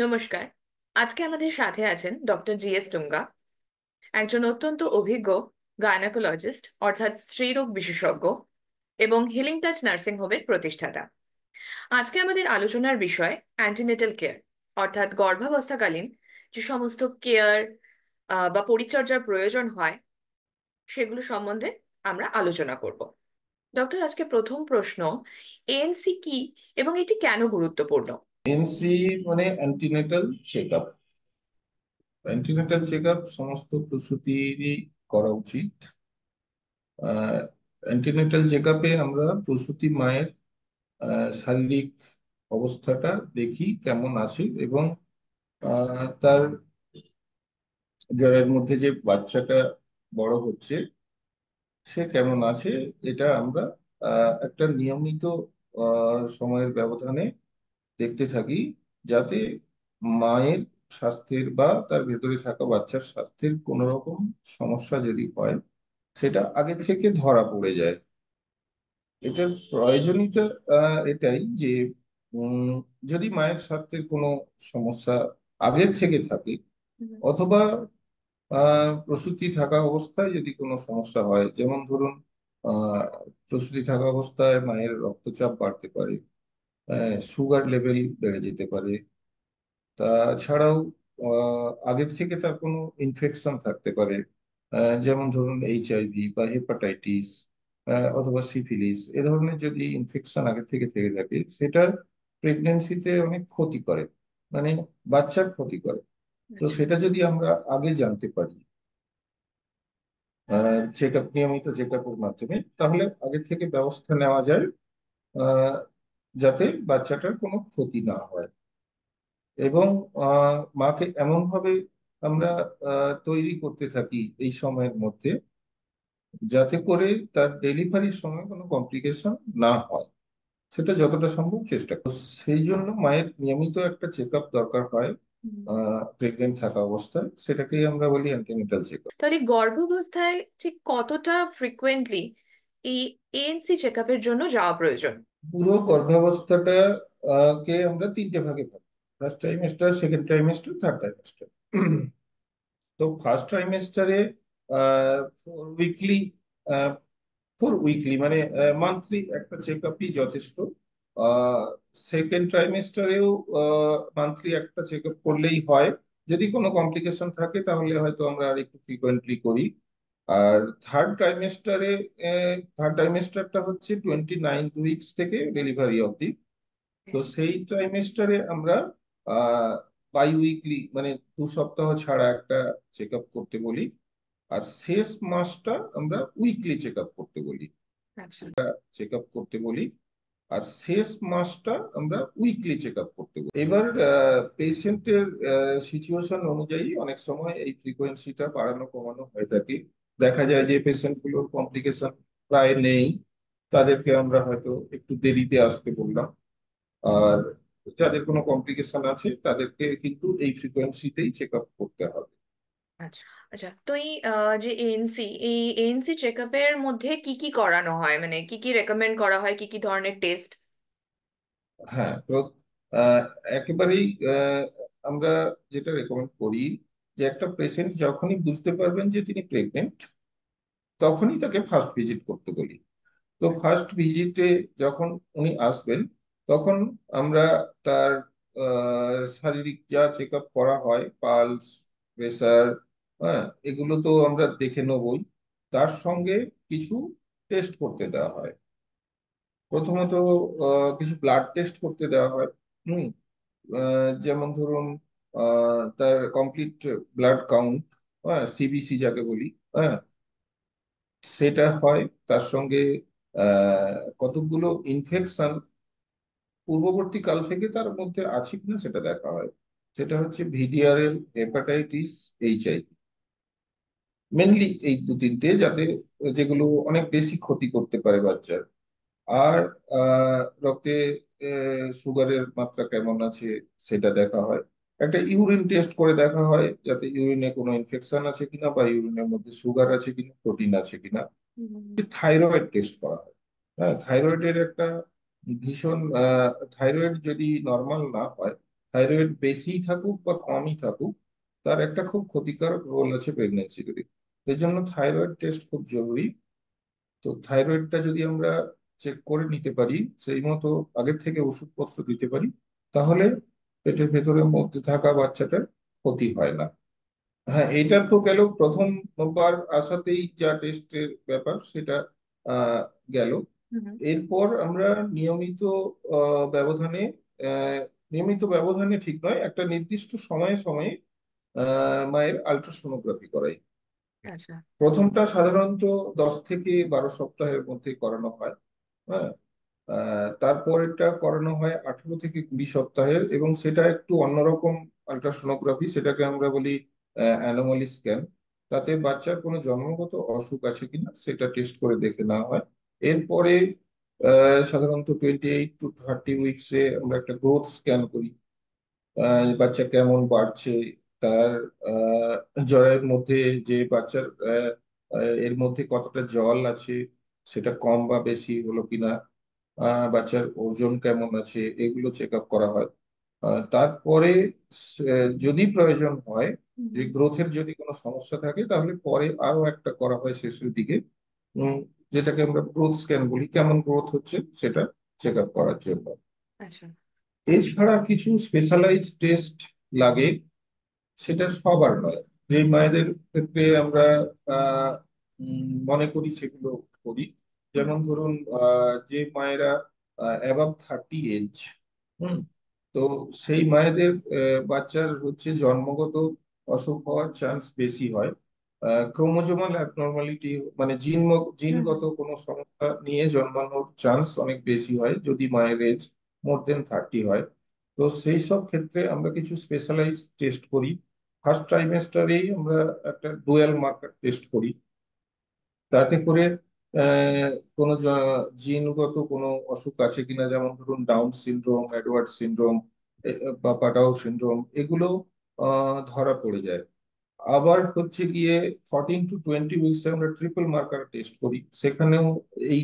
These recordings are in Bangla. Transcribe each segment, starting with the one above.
নমস্কার। আজকে আমাদের সাথে আছেন ডক্টর জি এস টুঙ্গা, একজন অত্যন্ত অভিজ্ঞ গাইনোকোলজিস্ট অর্থাৎ স্ত্রীরোগ বিশেষজ্ঞ এবং হিলিং টাচ নার্সিং হোমের প্রতিষ্ঠাতা। আজকে আমাদের আলোচনার বিষয় অ্যান্টিনেটাল কেয়ার, অর্থাৎ গর্ভাবস্থাকালীন যে সমস্ত কেয়ার বা পরিচর্যার প্রয়োজন হয় সেগুলো সম্বন্ধে আমরা আলোচনা করব। ডক্টর, আজকে প্রথম প্রশ্ন, এএনসি কি এবং এটি কেন গুরুত্বপূর্ণ? এনসি মানে antenatal check up. Antenatal check up সমস্ত প্রসূতিরই করা উচিত। অ্যান্টিনেটাল চেক আপে আমরা প্রসূতি মায়ের শারীরিক অবস্থাটা দেখি কেমন আছে, এবং তার যার মধ্যে যে বাচ্চাটা বড় হচ্ছে সে কেমন আছে, এটা আমরা একটা নিয়মিত সময়ের ব্যবধানে দেখতে থাকি, যাতে মায়ের স্বাস্থ্যের বা তার ভেতরে থাকা বাচ্চার স্বাস্থ্যের কোনো রকম সমস্যা যদি হয় সেটা আগে থেকে ধরা পড়ে যায়। এটার প্রয়োজনীয়তা এটাই যে উম, যদি মায়ের স্বাস্থ্যের কোনো সমস্যা আগের থেকে থাকে, হুম। অথবা প্রসূতি থাকা অবস্থায় যদি কোনো সমস্যা হয়, যেমন ধরুন আহ প্রসূতি থাকা অবস্থায় মায়ের রক্তচাপ বাড়তে পারে, সুগার লেভেল বেড়ে যেতে পারে, তাছাড়াও আগের থেকে তার কোনো ইনফেকশন থাকতে পারে, যেমন ধরুন এইচআইভি বা হেপাটাইটিস অথবা সিফিলিস। এ ধরনের যদি ইনফেকশন আগের থেকে থেকে থাকে, সেটা প্রেগনেন্সিতে অনেক ক্ষতি করে, মানে বাচ্চার ক্ষতি করে। তো আচ্ছা। সেটা যদি আমরা আগে জানতে পারি চেক আপ, নিয়মিত চেক আপের মাধ্যমে, তাহলে আগে থেকে ব্যবস্থা নেওয়া যায় আহ, যাতে বাচ্চাটার কোনো ক্ষতি না হয়। এবং মাকে এমন ভাবে আমরা তৈরি করতে থাকি এই সময়ের মধ্যে, যাতে করে তার ডেলিভারির সময় কোনো কমপ্লিকেশন না হয়, সেটা যতটা সম্ভব চেষ্টা করি। সেই জন্য মায়ের নিয়মিত একটা চেক আপ দরকার হয় হুম। প্রেগনেন্ট থাকা অবস্থায়, সেটাকেই আমরা বলি অ্যান্টিনেটাল চেক আপ। তাহলে গর্ভাবস্থায় ঠিক কতটা ফ্রিকোয়েন্টলি এই এএনসি চেকআপের জন্য যাওয়া প্রয়োজন? পুরো গর্ভাবস্থাটা কে আমরা তিনটে ভাগে ভাগ, first trimester, second trimester, third trimester. তো ফার্স্ট ট্রাইমেস্টারে উইকলি, 4 উইকলি মানে মান্থলি একটা চেক আপই যথেষ্ট। সেকেন্ড ট্রাইমেস্টারেও মান্থলি একটা চেক আপ করলেই হয়। যদি কোনো কমপ্লিকেশন থাকে তাহলে হয়তো আমরা আর একটু ফ্রিকোয়েন্টলি করি। আর থার্ড ট্রাইমেস্টারে, থার্ড ট্রাইমেস্টারটা হচ্ছে 29 উইকস থেকে ডেলিভারি অবধি। তো সেই ট্রাইমেস্টারে আমরা আহ বাই উইকলি মানে 2 সপ্তাহ ছাড়া একটা চেক আপ করতে বলি। আর শেষ মাসটা আমরা উইকলি চেক আপ করতে বলি। আচ্ছা। চেক আপ করতে বলি আর শেষ মাসটা আমরা উইকলি চেক আপ করতে বলি। এবার পেশেন্টের সিচুয়েশন অনুযায়ী অনেক সময় এই ফ্রিকোয়েন্সিটা বাড়ানো কমানো হয়ে থাকে। দেখা যায় যে পেশেন্ট গুলোর কমপ্লিকেশন প্রায় নেই, তাদেরকে আমরা হয়তো একটু দেরিতে আসতে বললাম। আর যাদের কোনো কমপ্লিকেশন আছে তাদেরকে কিন্তু এই ফ্রিকোয়েন্সিতেই চেক আপ করতে হবে। আচ্ছা। আচ্ছা, তো যে এএনসি, এই এএনসি চেকআপের মধ্যে কি কি করানো হয়, মানে কি কি রেকমেন্ড করা হয়, কি কি ধরনের টেস্ট? হ্যাঁ, তো আহ, একেবারেই আমরা যেটা রেকমেন্ড করি, যে একটা পেশেন্ট যখনই বুঝতে পারবেন যে তিনি প্রেগনেন্ট, তখনই তাকে ফার্স্ট ভিজিট করতে বলি। তো ফার্স্ট ভিজিটে যখন উনি আসবেন, তখন আমরা তার শারীরিক যা চেক আপ করা হয়, পালস, প্রেসার, হ্যাঁ, এগুলো তো আমরা দেখে নেবই। তার সঙ্গে কিছু টেস্ট করতে দেওয়া হয়। প্রথমত কিছু ব্লাড টেস্ট করতে দেওয়া হয়। হুম। যেমন ধরুন তার কমপ্লিট ব্লাড কাউন্ট, হ্যাঁ, সিবিসি যাকে বলি, হ্যাঁ, সেটা হয়। তার সঙ্গে কতগুলো ইনফেকশন পূর্ববর্তী কাল থেকে তার মধ্যে আছে কিনা সেটা দেখা হয়। সেটা হচ্ছে ভিডিআরএল, হেপাটাইটিস, এইচআইভি, মেনলি এই দু তিনটে, যাতে যেগুলো অনেক বেশি ক্ষতি করতে পারে বাচ্চার। আর রক্তে সুগারের মাত্রা কেমন আছে সেটা দেখা হয়। একটা ইউরিন টেস্ট করে দেখা হয়, যাতে ইউরিনে কোনো ইনফেকশন আছে কিনা, বা ইউরিনের মধ্যে সুগার আছে কিনা, প্রোটিন আছে কিনা। হুম। থাইরয়েড টেস্ট করা হয়। হ্যাঁ, থাইরয়েডের একটা ভীষণ, থাইরয়েড যদি নর্মাল না হয় থাইরয়েড বেশি থাকুক বা কমই থাকুক, তার একটা খুব ক্ষতিকারক রোল আছে প্রেগনেন্সিতে। এই জন্য থাইরয়েড টেস্ট খুব জরুরি। তো থাইরয়েডটা যদি আমরা চেক করে নিতে পারি, সেই মতো আগের থেকে ওষুধপত্র দিতে পারি, তাহলে পেটের ভেতরের মধ্যে থাকা বাচ্চাটার ক্ষতি হয় না। হ্যাঁ, এটা তো গেল প্রথমবার আসাতেই যা টেস্টের ব্যাপার সেটা আহ গেল। হুম। এরপর আমরা নিয়মিত ব্যবধানে, আহ, নিয়মিত ব্যবধানে ঠিক নয়, একটা নির্দিষ্ট সময়ে সময়ে মায়ের আল্ট্রাসোনোগ্রাফি করাই। আচ্ছা। প্রথমটা সাধারণত 10 থেকে 12 সপ্তাহের মধ্যে করানো হয়। হ্যাঁ। তারপর এটা করানো হয় 18 থেকে 20 সপ্তাহের, এবং সেটা একটু অন্যরকম আল্ট্রাসোনোগ্রাফি, সেটাকে আমরা বলি অ্যানোমালি স্ক্যান। তাতে বাচ্চার কোনো জন্মগত অসুখ আছে কিনা সেটা টেস্ট করে দেখে নেওয়া হয়। এরপরে সাধারণত 28 to 30 উইকসে আমরা একটা গ্রোথ স্ক্যান করি। বাচ্চা কেমন বাড়ছে, তার জরায়ুর মধ্যে যে বাচ্চার এর মধ্যে কতটা জল আছে, সেটা কম বা বেশি হলো কিনা, বাচ্চার ওজন কেমন আছে, এগুলো চেক আপ করা হয়। তারপরে যদি প্রয়োজন হয়, যে হুম। গ্রোথের যদি কোনো সমস্যা থাকে, তাহলে পরে আরো একটা করা হয় শেষের দিকে, উম, যেটাকে আমরা গ্রোথ স্ক্যান বলি, কেমন গ্রোথ হচ্ছে সেটা চেক আপ করার জন্য। আচ্ছা। এছাড়া কিছু স্পেশালাইজ টেস্ট লাগে, সেটা সবার নয়। যে মায়েদের ক্ষেত্রে আমরা মনে করি সেগুলো করি। হুম। যেমন ধরুন, যে মায়েরা অ্যাবাভ 30 এজ, হুম, তো সেই মায়েদের বাচ্চার হচ্ছে জন্মগত অসুখ হওয়ার চান্স বেশি হয়। ক্রোমোজোমাল অ্যাবনর্মালিটি, মানে হুম। জিনগত হুম। কোনো সমস্যা নিয়ে জন্মানোর চান্স অনেক বেশি হয় যদি মায়ের এজ মোর দেন 30 হয়। তো সেই সব ক্ষেত্রে আমরা কিছু স্পেশালাইজ টেস্ট করি। ফার্স্ট ট্রাইমেস্টারেই আমরা একটা ডুয়াল মার্কার টেস্ট করি। তাতে করে আহ, কোনো জিনগত কোনো অসুখ আছে কিনা, যেমন ধরুন ডাউন সিনড্রোম, এডওয়ার্ড সিনড্রোম বা পাটাও সিনড্রোম, এগুলো ধরা পড়ে যায়। আবার হচ্ছে গিয়ে 14 to 20 উইকসে আমরা ট্রিপল মার্কার টেস্ট করি, সেখানেও এই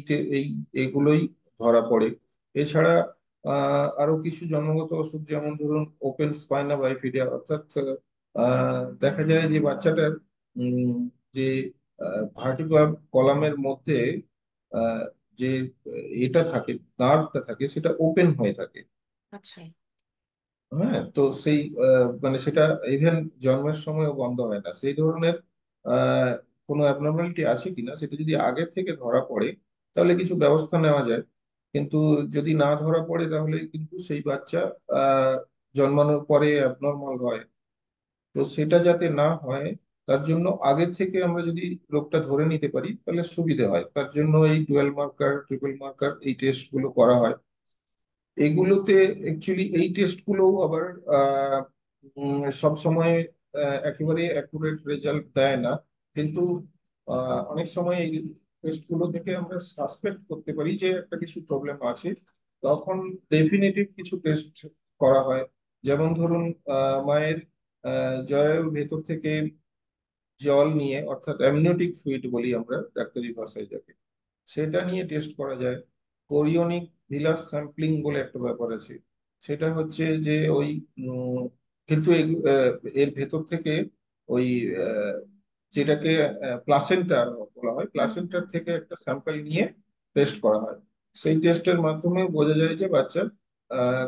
এগুলোই ধরা পড়ে। এছাড়া আরো কিছু জন্মগত অসুখ, যেমন ধরুন ওপেন স্পাইনা বাইফিডিয়া, অর্থাৎ দেখা যায় যে বাচ্চাটার উম, যে ভার্টিব্রাল কলামের মধ্যে আহ, যে এটা থাকে, নার্ভটা থাকে, সেটা ওপেন হয়ে থাকে। আচ্ছা। হ্যাঁ, তো সেই মানে সেটা ইভেন জন্মের সময়ও বন্ধ হয় না। সেই ধরনের আহ, কোনো অ্যাবনর্মালিটি আছে কিনা সেটা যদি আগে থেকে ধরা পড়ে, তাহলে কিছু ব্যবস্থা নেওয়া যায়। কিন্তু যদি না ধরা পড়ে, তাহলে কিন্তু সেই বাচ্চা আহ, জন্মানোর পরে অ্যাবনর্মাল হয়। তো সেটা যাতে না হয়, তার জন্য আগে থেকে আমরা যদি রোগটা ধরে নিতে পারি, তাহলে সুবিধা হয়। তার জন্য এই ডুয়াল মার্কার, ট্রিপল মার্কার, এই টেস্ট গুলো করা হয়। এগুলোতে অ্যাকচুয়ালি এই টেস্ট গুলো আবার সব সময় একেবারে অ্যাকুরেট রেজাল্ট দেয় না। কিন্তু অনেক সময় এই টেস্ট গুলো থেকে আমরা সাসপেক্ট করতে পারি যে একটা কিছু প্রবলেম আছে, তখন ডেফিনেটিভ কিছু টেস্ট করা হয়। যেমন ধরুন, মায়ের জরায়ুর ভেতর থেকে জল নিয়ে, অর্থাৎ অ্যামনিওটিক ফ্লুইড বলি আমরা ডাক্তারি ভাষায় যাকে, সেটা নিয়ে টেস্ট করা যায়। কোরিওনিক ভিলাস স্যাম্পলিং বলে একটা ব্যাপার আছে। সেটা হচ্ছে যে ওই উম, কিন্তু এর ভেতর থেকে ওই যেটাকে প্লাসেন্টা বলা হয়, হুম। প্লাসেন্টার হুম। থেকে একটা স্যাম্পল নিয়ে টেস্ট করা হয়। সেই টেস্টের মাধ্যমে বোঝা যায় যে বাচ্চার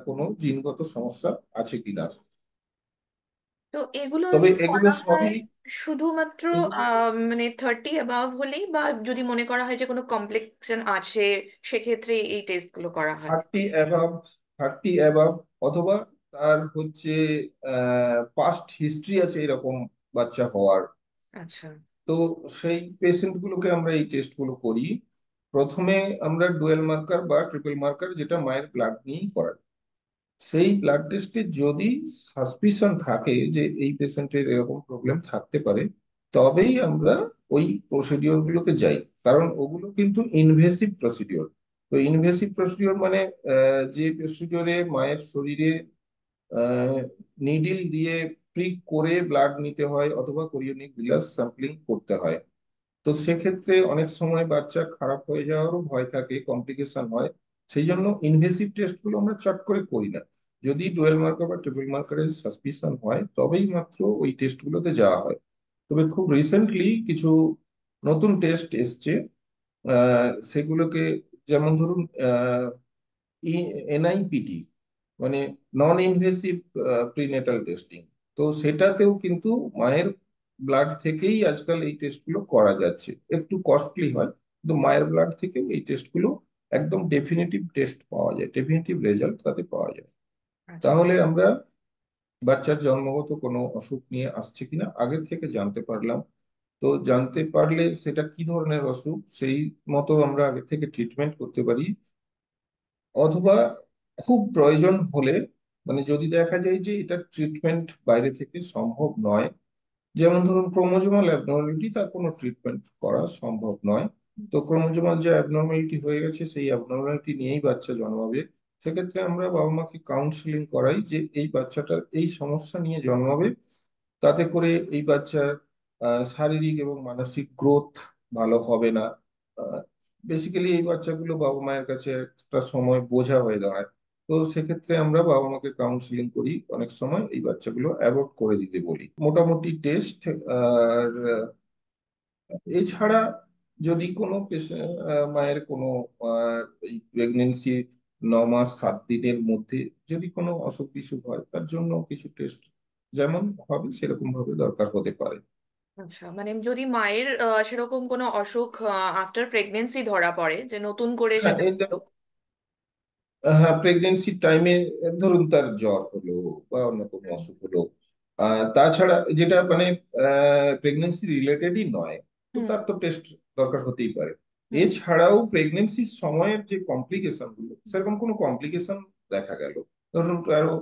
কোনো জিনগত সমস্যা আছে কিনা। তো এগুলো তবে যে এগুলো করা হয় সবই, শুধুমাত্র এগুলো মানে 30 অ্যাবাভ হলেই, বা যদি মনে করা হয় যে কোনো কমপ্লেক্সন আছে সেক্ষেত্রে এই টেস্টগুলো করা হয়? 30 অ্যাবাভ, 30 অ্যাবাভ, অথবা তার হচ্ছে পাস্ট হিস্ট্রি আছে এরকম বাচ্চা হওয়ার। আচ্ছা। তো সেই পেশেন্ট গুলোকে আমরা এই টেস্ট গুলো করি। প্রথমে আমরা ডুয়েল মার্কার বা ট্রিপল মার্কার, যেটা মায়ের ব্লাড নিয়েই করাই, সেই ব্লাড টেস্টে যদি সাসপিশন থাকে যে এই পেশেন্টের এরকম প্রবলেম থাকতে পারে, তবেই আমরা ওই প্রসিডিওর গুলোতে যাই। কারণ ওগুলো কিন্তু ইনভেসিভ প্রসিডিওর। তো ইনভেসিভ প্রসিডিওর মানে যে প্রসিডিওরে মায়ের শরীরে নিডিল দিয়ে প্রিক করে ব্লাড নিতে হয়, অথবা কোরিওনিক ভিলাস স্যাম্পলিং করতে হয়। তো সেক্ষেত্রে অনেক সময় বাচ্চা খারাপ হয়ে যাওয়ারও ভয় থাকে, কমপ্লিকেশন হয়। সেই জন্য ইনভেসিভ টেস্ট গুলো আমরা চট করে করি না। যদি ডুয়েল মার্কার বা ট্রিপল মার্কারের সাসপিশন হয় তবেই মাত্র ওই টেস্টগুলোতে যাওয়া হয়। তবে খুব রিসেন্টলি কিছু নতুন টেস্ট এসছে, সেগুলোকে, যেমন ধরুন এনআইপিটি, মানে নন ইনভেসিভ প্রিনেটাল টেস্টিং। তো সেটাতেও কিন্তু মায়ের ব্লাড থেকেই আজকাল এই টেস্টগুলো করা যাচ্ছে। একটু কস্টলি হয়, কিন্তু মায়ের ব্লাড থেকেও এই টেস্টগুলো একদম ডেফিনেটিভ টেস্ট পাওয়া যায়, ডেফিনেটিভ রেজাল্ট তাতে পাওয়া যায়। আচ্ছা। তাহলে আমরা বাচ্চার জন্মগত কোনো অসুখ নিয়ে আসছে কিনা আগে থেকে জানতে পারলাম। তো জানতে পারলে সেটা কি ধরনের অসুখ, সেই মতো আমরা আগে থেকে ট্রিটমেন্ট করতে পারি। অথবা খুব প্রয়োজন হলে, মানে যদি দেখা যায় যে এটা ট্রিটমেন্ট বাইরে থেকে সম্ভব নয়, যেমন ধরুন ক্রোমোজোমাল অ্যাবনর্মালিটি, তার কোনো ট্রিটমেন্ট করা সম্ভব নয়, তো ক্রোমোজোমাল যে অ্যাবনর্মালিটি হয়ে গেছে সেই অ্যাবনর্মালিটি নিয়েই বাচ্চা জন্মাবে, সেক্ষেত্রে আমরা বাবা মাকে কাউন্সিলিং করাই যে এই বাচ্চাটার এই সমস্যা নিয়ে জন্মাবে, তাতে করে এই বাচ্চার শারীরিক এবং মানসিক গ্রোথ ভালো হবে না। বেসিক্যালি এই বাচ্চাগুলো বাবা মায়ের কাছে একটা সময় বোঝা হয়ে দাঁড়ায়। তো সেক্ষেত্রে আমরা বাবা মাকে কাউন্সিলিং করি, অনেক সময় এই বাচ্চাগুলো অ্যাভয়েড করে দিতে বলি। মোটামুটি টেস্ট। আর এছাড়া যদি কোনো মায়ের কোনো এই প্রেগনেন্সি 9 মাস 7 দিনের মধ্যে যদি কোনো অসুখ বিসুখ হয়, তার জন্য কিছু টেস্ট যেমন হবে সেরকম ভাবে দরকার হতে পারে। আচ্ছা, মানে যদি মায়ের সেরকম কোনো অসুখ আফটার প্রেগনেন্সি ধরা পড়ে, যে নতুন করে হ্যাঁ, সেটা এটা, হলো। হ্যাঁ, প্রেগনেন্সির টাইমে ধরুন তার জ্বর হলো বা অন্য কোনো হুম। অসুখ হলো, তাছাড়া যেটা মানে প্রেগনেন্সি রিলেটেডই নয়, তো হুম। তার তো টেস্ট দরকার হতেই পারে। হুম। এছাড়াও প্রেগনেন্সির সময়ের যে কমপ্লিকেশন গুলো, সেরকম কোনো কমপ্লিকেশন দেখা গেল, ধরুন কারো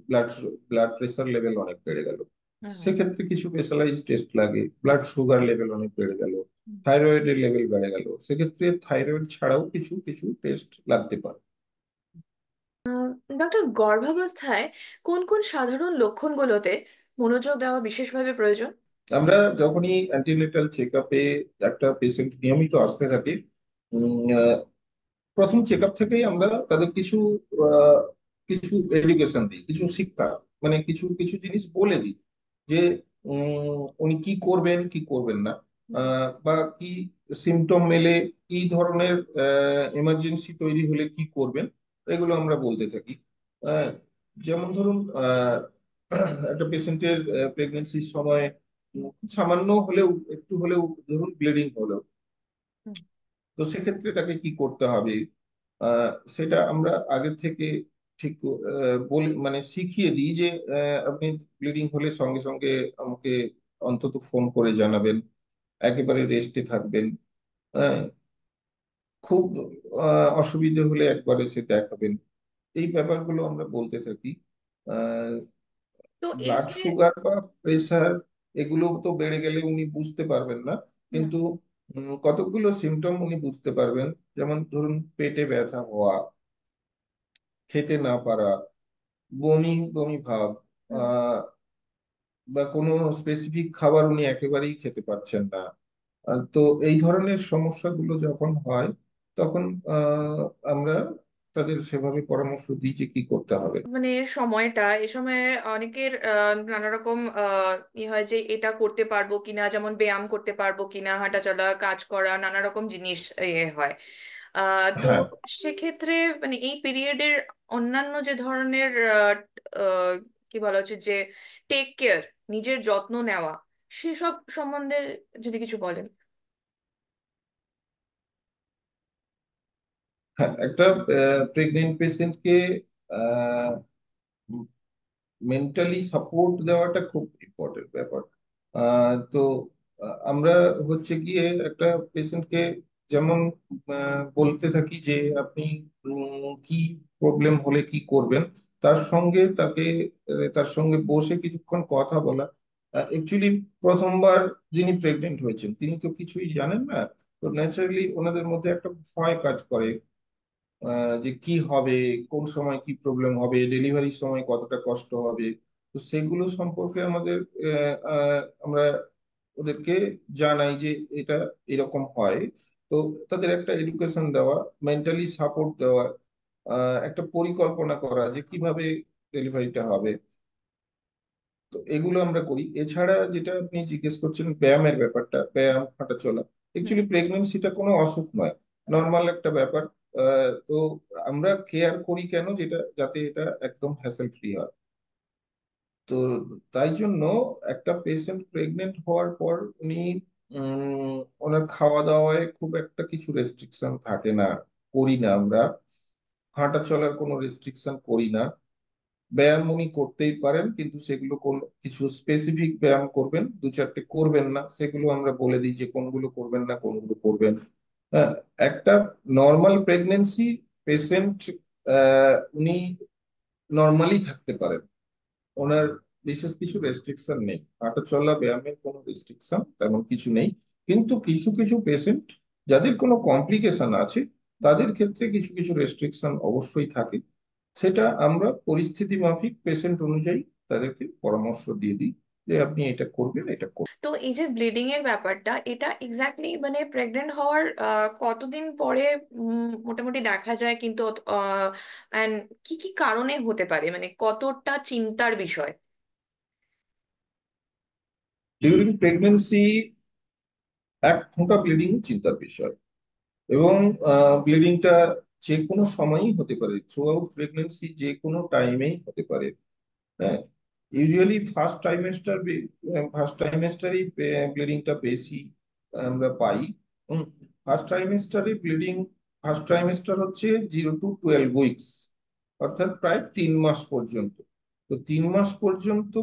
ব্লাড ব্লাড প্রেশার লেভেল অনেক বেড়ে গেল, হুম। সেক্ষেত্রে কিছু স্পেশালাইজ টেস্ট লাগে। ব্লাড সুগার লেভেল অনেক বেড়ে গেল, হুম। থাইরয়েডের লেভেল বেড়ে গেল, সেক্ষেত্রে থাইরয়েড ছাড়াও কিছু কিছু টেস্ট লাগতে পারে। ডক্টর, গর্ভাবস্থায় কোন কোন সাধারণ লক্ষণগুলোতে মনোযোগ দেওয়া বিশেষভাবে প্রয়োজন? আমরা যখনই অ্যান্টিনেটাল চেক আপে একটা পেশেন্ট নিয়মিত আসতে থাকে, প্রথম চেক আপ থেকেই আমরা তাদের কিছু আহ, কিছু এডুকেশন দিই, কিছু শিক্ষা, মানে কিছু কিছু জিনিস বলে দিই যে উনি কি করবেন কি করবেন না, বা কি সিমটম মেলে কি ধরনের এমার্জেন্সি তৈরি হলে কি করবেন, এগুলো আমরা বলতে থাকি। আহ, যেমন ধরুন একটা পেশেন্টের প্রেগনেন্সির সময় সামান্য হলেও, একটু হলেও, ধরুন ব্লিডিং হলো, হুম। তো সেক্ষেত্রে তাকে কি করতে হবে, সেটা আমরা আগের থেকে ঠিক বলি, মানে শিখিয়ে দিই যে আপনি ব্লিডিং হলে সঙ্গে সঙ্গে আমাকে অন্তত ফোন করে জানাবেন, একেবারে রেস্টে থাকবেন। আহ, খুব অসুবিধে হলে একবার এসে দেখাবেন, এই ব্যাপারগুলো আমরা বলতে থাকি। তো এই ব্লাড যে সুগার বা প্রেসার এগুলো তো বেড়ে গেলে উনি বুঝতে পারবেন না, হুম। কিন্তু কতগুলো সিমটম উনি বুঝতে পারবেন। যেমন ধরুন পেটে ব্যথা হওয়া, খেতে না পারা, বমি বমি ভাব, হুম। আহ, বা কোনো স্পেসিফিক খাবার উনি একেবারেই খেতে পারছেন না। তো এই ধরনের সমস্যাগুলো যখন হয়, তখন আহ, আমরা তাদের সেভাবে পরামর্শ দিই যে কি করতে হবে। মানে সময়টা, এ সময় অনেকের নানা রকম হয় যে এটা করতে পারবো কিনা, যেমন ব্যায়াম করতে পারবো কিনা, হাঁটাচলা, কাজ করা, নানা রকম জিনিস হয়। তো হ্যাঁ, সেক্ষেত্রে মানে এই পিরিয়ডের অন্যান্য যে ধরনের আহ, আহ, কি বলা হচ্ছে যে টেক কেয়ার, নিজের যত্ন নেওয়া, সেসব সম্বন্ধে যদি কিছু বলেন। হ্যাঁ, একটা প্রেগনেন্ট পেশেন্টকে মেন্টালি সাপোর্ট দেওয়াটা খুব ইম্পর্টেন্ট ব্যাপার। তো আমরা হচ্ছে গিয়ে একটা পেশেন্টকে যেমন বলতে থাকি যে আপনি কি প্রবলেম হলে কি করবেন, তার সঙ্গে তাকে তার সঙ্গে বসে কিছুক্ষণ কথা বলা। অ্যাকচুয়ালি প্রথমবার যিনি প্রেগনেন্ট হয়েছেন তিনি তো কিছুই জানেন না, তো ন্যাচারালি ওনাদের মধ্যে একটা ভয় কাজ করে, যে কি হবে, কোন সময় কি প্রবলেম হবে, ডেলিভারির সময় কতটা কষ্ট হবে। তো সেগুলো সম্পর্কে আমাদের আমরা ওদেরকে জানাই যে এটা এরকম হয়। তো তাদের একটা এডুকেশন দেওয়া, মেন্টালি সাপোর্ট দেওয়া, একটা পরিকল্পনা করা যে কিভাবে ডেলিভারিটা হবে। তো এগুলো আমরা করি। এছাড়া যেটা আপনি জিজ্ঞেস করছেন ব্যায়ামের ব্যাপারটা, ব্যায়াম হাঁটা চলা, হুম। অ্যাকচুয়ালি প্রেগনেন্সিটা কোনো অসুখ নয়, নর্মাল একটা ব্যাপার। তো আমরা কেয়ার করি কেন, যেটা যাতে এটা একদম হ্যাসেল ফ্রি হয়। তো তাই জন্য একটা পেশেন্ট প্রেগনেন্ট হওয়ার পর উনি ওনার খাওয়া দাওয়ায় খুব একটা কিছু রেস্ট্রিকশন থাকে না, করি না আমরা। হাঁটা চলার কোনো রেস্ট্রিকশন করি না। ব্যায়াম উনি করতেই পারেন, কিন্তু সেগুলো কোন কিছু স্পেসিফিক ব্যায়াম করবেন, দু চারটে করবেন না, সেগুলো আমরা বলে দিই যে কোনগুলো করবেন না কোনগুলো করবেন। হ্যাঁ, একটা নর্মাল প্রেগনেন্সি পেশেন্ট উনি নর্মালি থাকতে পারেন, ওনার বিশেষ কিছু রেস্ট্রিকশন নেই, হাঁটা চলা ব্যায়ামের কোনো রেস্ট্রিকশন তেমন কিছু নেই। কিন্তু কিছু কিছু পেশেন্ট যাদের কোনো কমপ্লিকেশন আছে, তাদের ক্ষেত্রে কিছু কিছু রেস্ট্রিকশন অবশ্যই থাকে। সেটা আমরা পরিস্থিতি মাফিক পেশেন্ট অনুযায়ী তাদেরকে পরামর্শ দিয়ে দিই যে আপনি এটা করবেন, এটা করবেন। তো এই যে ব্লিডিং এর ব্যাপারটা, এটা এক্স্যাক্টলি মানে প্রেগনেন্ট হওয়ার কতদিন পরে মোটামুটি দেখা যায়, কিন্তু and কি কি কারণে হতে পারে, মানে কতটা চিন্তার বিষয়? ডিউরিং প্রেগনেন্সি এক ফোঁটা ব্লিডিং চিন্তার বিষয়, এবং ব্লিডিংটা যে কোনো সময়ই হতে পারে, থ্রু আউট প্রেগনেন্সি যে কোনো টাইমেই হতে পারে। হ্যাঁ, ইউজুয়ালি ফার্স্ট ট্রাইমেস্টারেই ব্লিডিংটা বেশি আমরা পাই। ফার্স্ট ট্রাইমেস্টারে ব্লিডিং, ফার্স্ট ট্রাইমেস্টার হচ্ছে 0 to 12 উইকস, অর্থাৎ প্রায় 3 মাস পর্যন্ত। তো 3 মাস পর্যন্ত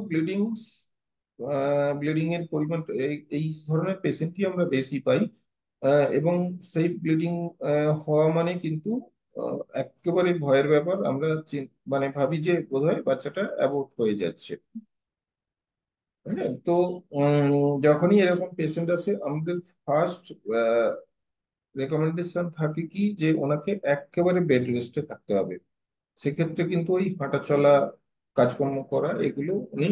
ব্লিডিং এর পরিমাণ এই ধরনের পেশেন্টই আমরা বেশি পাই। এবং সেই ব্লিডিং হওয়া মানে কিন্তু একেবারে ভয়ের ব্যাপার। আমরা মানে ভাবি যে বোধহয় বাচ্চাটা অ্যাবর্ট হয়ে যাচ্ছে। হ্যাঁ, তো যখনই এরকম পেশেন্ট আসে, আমাদের ফার্স্ট রেকমেন্ডেশন থাকে কি যে ওনাকে একেবারে বেড রেস্টে থাকতে হবে। সেক্ষেত্রে কিন্তু ওই হাঁটা চলা, কাজকর্ম করা, এগুলো উনি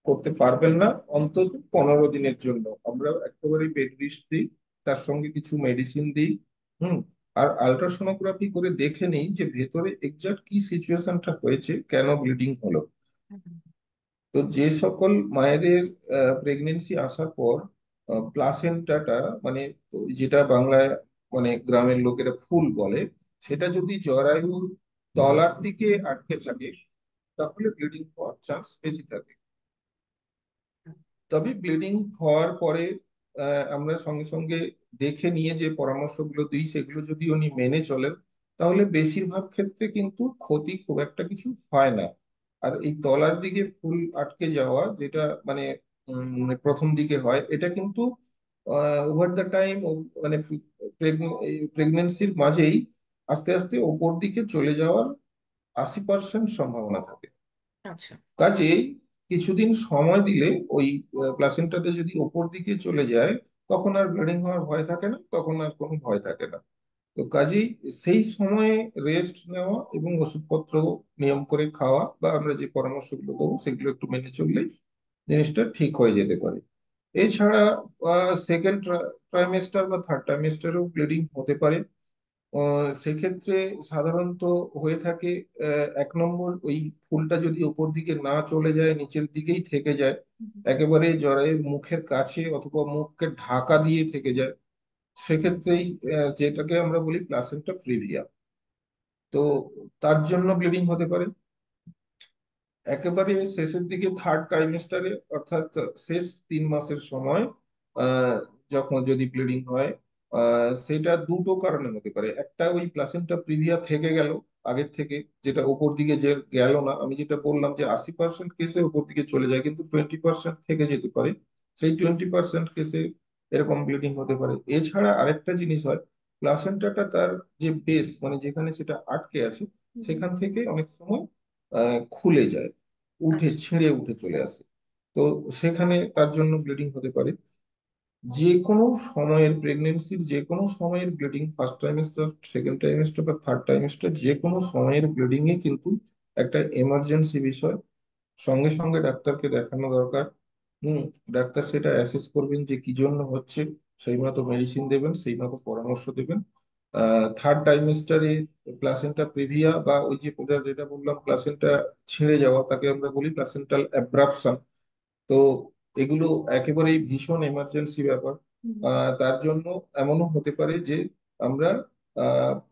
করতে পারবেন না অন্তত 15 দিনের জন্য। আমরা একেবারে বেড রেস্ট দিই, তার সঙ্গে কিছু মেডিসিন দিই। হুম। আর আল্ট্রাসোনোগ্রাফি করে দেখে নিই যে ভেতরে এক্সাক্ট কি সিচুয়েশনটা হয়েছে, কেন ব্লিডিং হলো। তো যে সকল মায়েদের প্রেগনেন্সি আসার পর প্লাসেন্টাটা, মানে যেটা বাংলায় মানে গ্রামের লোকেরা ফুল বলে, সেটা যদি জরায়ুর তলার দিকে আটকে থাকে, তাহলে ব্লিডিং হওয়ার চান্স বেশি থাকে। তবে ব্লিডিং হওয়ার পরে আমরা সঙ্গে সঙ্গে দেখে নিয়ে যে পরামর্শগুলো দিই, সেগুলো যদি উনি মেনে চলেন, তাহলে বেশিরভাগ ক্ষেত্রে কিন্তু ক্ষতি খুব একটা কিছু হয় না। আর এই তলার দিকে ফুল আটকে যাওয়া, যেটা মানে প্রথম দিকে হয়, এটা কিন্তু ওভার দ্য টাইম, মানে প্রেগনেন্সির মাঝেই আস্তে আস্তে ওপর দিকে চলে যাওয়ার 80% সম্ভাবনা থাকে। আচ্ছা। কাজেই কিছুদিন সময় দিলে ওই প্লাসেন্টাটা যদি ওপর দিকে চলে যায়, তখন আর ব্লিডিং হওয়ার ভয় থাকে না, তখন আর কোনো ভয় থাকে না। তো কাজেই সেই সময়ে রেস্ট নেওয়া এবং ওষুধপত্র নিয়ম করে খাওয়া, বা আমরা যে পরামর্শগুলো দেবো সেগুলো একটু মেনে চললেই জিনিসটা ঠিক হয়ে যেতে পারে। এছাড়া সেকেন্ড ট্রাইমেস্টার বা থার্ড ট্রাইমেস্টারেও ব্লিডিং হতে পারে। সেক্ষেত্রে সাধারণত হয়ে থাকে 1 নম্বর, ওই ফুলটা যদি ওপর দিকে না চলে যায়, নিচের দিকেই থেকে যায়, একেবারে জরায়ুর মুখের কাছে অথবা মুখকে ঢাকা দিয়ে থেকে যায়, সেক্ষেত্রেই যেটাকে আমরা বলি প্লাসেন্টা প্রিভিয়া। তো তার জন্য ব্লিডিং হতে পারে। একেবারে শেষের দিকে থার্ড ট্রাইমেস্টারে, অর্থাৎ শেষ 3 মাসের সময় আহ, যখন যদি ব্লিডিং হয়, সেটা দুটো কারণে হতে পারে। একটা, ওই প্লাসেন্টা প্রিভিয়া থেকে গেল আগের থেকে, যেটা উপর দিকে যে গেল না। আমি যেটা বললাম যে 80% কেসে উপর দিকে চলে যায়, কিন্তু 20% থেকে যেতে পারে। সেই 20% কেসে এরকম ব্লিডিং হতে পারে। এছাড়া আরেকটা জিনিস হয়, প্লাসেন্টাটা তার যে বেস, মানে যেখানে সেটা আটকে আছে, সেখান থেকে অনেক সময় খুলে যায়, উঠে আচ্ছা। ছিঁড়ে উঠে চলে আসে। তো সেখানে তার জন্য ব্লিডিং হতে পারে। যে কোনো সময়ের প্রেগনেন্সির যে কোনো সময়ের bleeding, first trimester, second trimester বা থার্ড ট্রাইমেস্টার, যে কোনো সময়ের ব্লিডিং এ কিন্তু একটা এমার্জেন্সি বিষয়। সঙ্গে সঙ্গে ডাক্তারকে দেখানো দরকার। হুম। ডাক্তার সেটা অ্যাসেস করবেন যে কি জন্য হচ্ছে, সেই মতো মেডিসিন দেবেন, সেই মতো পরামর্শ দেবেন। থার্ড ট্রাইমেস্টারে প্লাসেন্টা প্রিভিয়া বা ওই যে যেটা বললাম প্লাসেন্টা ছিঁড়ে যাওয়া, তাকে আমরা বলি প্লাসেন্টাল অ্যাব্রাপশন। তো এগুলো একেবারেই ভীষণ এমার্জেন্সি ব্যাপার। হুম। তার জন্য এমনও হতে পারে যে আমরা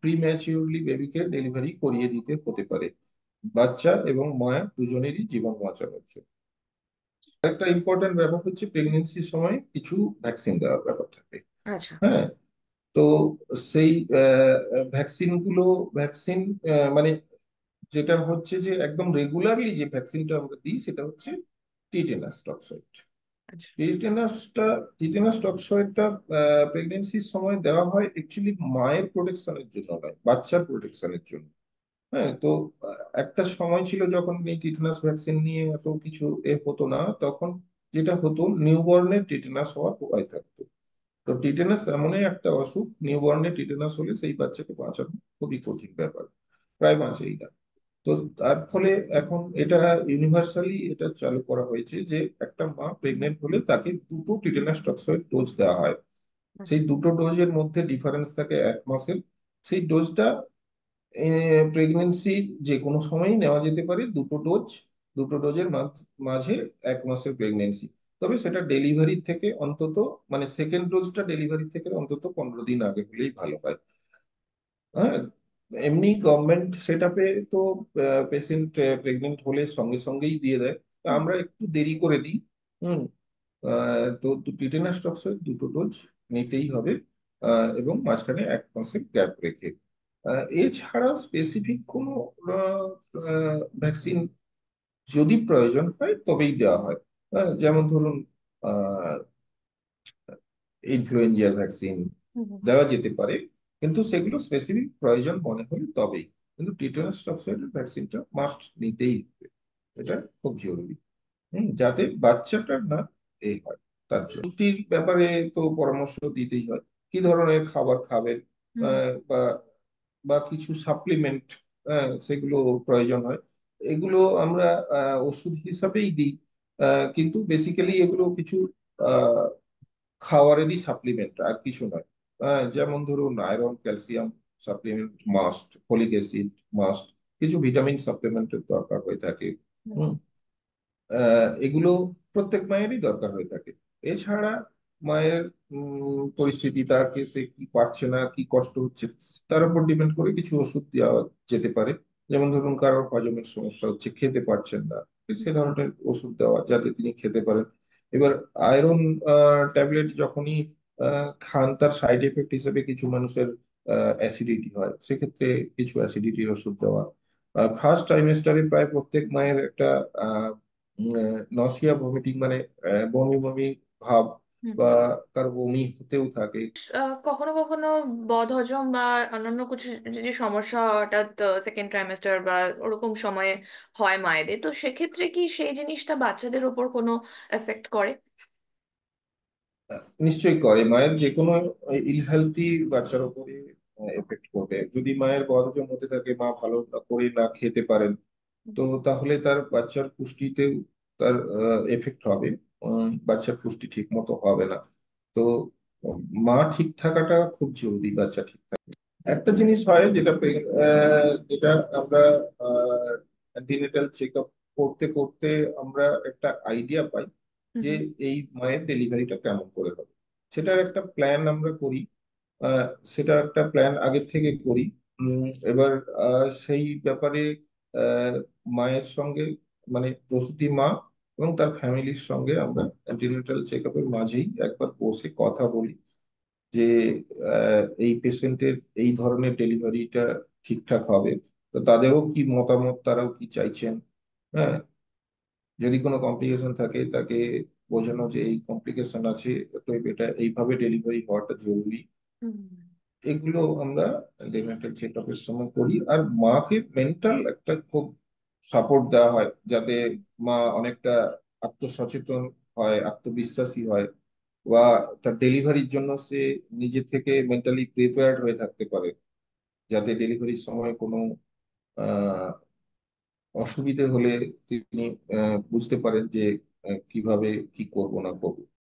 প্রিম্যাচিউরলি বেবিকে ডেলিভারি করিয়ে দিতে হতে পারে, বাচ্চা এবং মায়ের দুজনেরই জীবন বাঁচানোর জন্য। একটা ইম্পর্টেন্ট ব্যাপার হচ্ছে প্রেগনেন্সির সময় কিছু ভ্যাকসিন দেওয়ার ব্যাপার থাকে। আচ্ছা। হ্যাঁ, তো সেই ভ্যাকসিন গুলো, ভ্যাকসিন মানে যেটা হচ্ছে যে একদম রেগুলারলি যে ভ্যাকসিনটা আমরা দিই সেটা হচ্ছে টিটেনাস টক্সয়েড। আচ্ছা। টিটেনাসটা টিটেনাস টক্সয়েডটা প্রেগনেন্সির সময় দেওয়া হয় অ্যাকচুয়ালি মায়ের প্রোটেকশনের জন্য নয়, বাচ্চার প্রোটেকশনের জন্য। হ্যাঁ, তো একটা সময় ছিল যখন এই টিটেনাস ভ্যাকসিন নিয়ে এত কিছু হতো না, তখন যেটা হতো নিউবর্নের টিটেনাস হওয়ার ভয় থাকতো। তো টিটেনাস এমনই একটা অসুখ, নিউবর্নে টিটেনাস হলে সেই বাচ্চাকে বাঁচানো খুবই কঠিন ব্যাপার, প্রায় বাঁচেই না। তো তার ফলে এখন এটা ইউনিভার্সালি এটা চালু করা হয়েছে যে একটা মা প্রেগনেন্ট হলে তাকে দুটো টিটেনাস টক্সয়েড ডোজ দেওয়া হয়। সেই আচ্ছা। দুটো ডোজের মধ্যে ডিফারেন্স থাকে 1 মাসের। সেই ডোজটা প্রেগনেন্সির যে কোনো সময়ই নেওয়া যেতে পারে, দুটো ডোজের মাঝে 1 মাসের প্রেগনেন্সি। তবে সেটা ডেলিভারি থেকে অন্তত, মানে সেকেন্ড ডোজটা ডেলিভারি থেকে অন্তত 15 দিন আগে হলেই ভালো হয়। হ্যাঁ, এমনি গভর্নমেন্ট সেট আপে তো পেশেন্ট প্রেগনেন্ট হলে সঙ্গে সঙ্গেই দিয়ে দেয়, তা হুম। আমরা একটু দেরি করে দিই। হুম। তো টিটেনাস টক্সের দুটো ডোজ নিতেই হবে, এবং মাঝখানে 1 মাসের গ্যাপ রেখে। এছাড়া স্পেসিফিক কোনো ভ্যাকসিন যদি প্রয়োজন হয় তবেই দেওয়া হয়। যেমন ধরুন ইনফ্লুয়েঞ্জার ভ্যাকসিন হুম। হুম। দেওয়া যেতে পারে, কিন্তু সেগুলো স্পেসিফিক প্রয়োজন মনে হলে তবেই। কিন্তু টিটেনাস টক্সয়েড ভ্যাকসিনটা মাস্ট নিতেই হবে, এটা খুব জরুরি। যাতে বাচ্চাটার না হয়। তার জন্য পুষ্টির ব্যাপারে তো পরামর্শ দিতেই হয়, কি ধরনের খাবার খাবেন, হুম। বা বা কিছু সাপ্লিমেন্ট সেগুলো প্রয়োজন হয়। এগুলো আমরা ওষুধ হিসাবেই দিই, কিন্তু বেসিক্যালি এগুলো কিছু খাওয়ারেরই সাপ্লিমেন্ট, আর কিছু নয়। যেমন ধরুন iron, calcium supplement must, folic acid must, কিছু ভিটামিন সাপ্লিমেন্টের দরকার হয়ে থাকে। হুম। হুম। এগুলো প্রত্যেক মায়েরই দরকার হয়ে থাকে। এছাড়া মায়ের পরিস্থিতি, তাকে সে কি পারছে না, কি কষ্ট হচ্ছে, তার উপর ডিপেন্ড করে কিছু ওষুধ দেওয়া যেতে পারে। যেমন ধরুন কারোর হজমের সমস্যা হচ্ছে, খেতে পারছেন না, সে ধরনের ওষুধ দেওয়া যাতে তিনি খেতে পারেন। এবার আয়রন ট্যাবলেট যখনই খান, তার সাইড এফেক্ট হিসেবে কিছু মানুষের অ্যাসিডিটি হয়, সেক্ষেত্রে কিছু অ্যাসিডিটির ওষুধ দেওয়া। ফার্স্ট ট্রাইমেস্টারে প্রায় প্রত্যেক মায়ের একটা নসিয়া ভমিটিং, মানে বমি বমি ভাব, হুম। বা কারো বমি হতেও থাকে। কখনো কখনো বদহজম বা অন্যান্য কিছু যদি সমস্যা হঠাৎ সেকেন্ড ট্রাইমেস্টার বা ওরকম সময়ে হয় মায়েদের, তো সেক্ষেত্রে কি সেই জিনিসটা বাচ্চাদের উপর কোনো এফেক্ট করে? নিশ্চয়ই করে, মায়ের যে কোনো ইলহেলথি বাচ্চার উপরে এফেক্ট করবে। যদি মায়ের বদহজম হতে থাকে, মা ভালো করে না খেতে পারেন, তো তাহলে তার বাচ্চার পুষ্টিতেও তার এফেক্ট হবে। বাচ্চার পুষ্টি ঠিক মতো হবে না। তো মা ঠিক থাকাটা খুব জরুরি, বাচ্চা ঠিক থাকা। একটা জিনিস হয় যেটা যেটা আমরা অ্যান্টিনেটাল চেক আপ করতে করতে আমরা একটা আইডিয়া পাই হুম। যে হুম। এই মায়ের ডেলিভারিটা কেমন করে হবে। সেটার একটা প্ল্যান আমরা করি, আহ, সেটা একটা প্ল্যান আগের থেকে করি। এবার সেই ব্যাপারে আহ, মায়ের সঙ্গে, মানে প্রসূতি মা এবং তার ফ্যামিলির সঙ্গে আমরা অ্যান্টিনেটাল চেক আপের মাঝেই একবার বসে কথা বলি যে এই পেশেন্টের এই ধরনের ডেলিভারিটা ঠিকঠাক হবে, তো তাদেরও কি মতামত, তারাও কি চাইছেন। হ্যাঁ, যদি কোনো কমপ্লিকেশন থাকে তাকে বোঝানো যে এই কমপ্লিকেশন আছে, তো এটা এইভাবে ডেলিভারি হওয়াটা জরুরি। হুম। এগুলো আমরা মেন্টাল চেক আপের সময় করি। আর মাকে মেন্টাল একটা খুব সাপোর্ট দেওয়া হয়, যাতে মা অনেকটা আত্মসচেতন হয়, আত্মবিশ্বাসী হয়, বা তার ডেলিভারির জন্য সে নিজে থেকে মেন্টালি প্রিপেয়ার্ড হয়ে থাকতে পারে, যাতে ডেলিভারির সময় কোনো আহ অসুবিধে হলে তিনি বুঝতে পারেন যে কিভাবে কি করব না করব।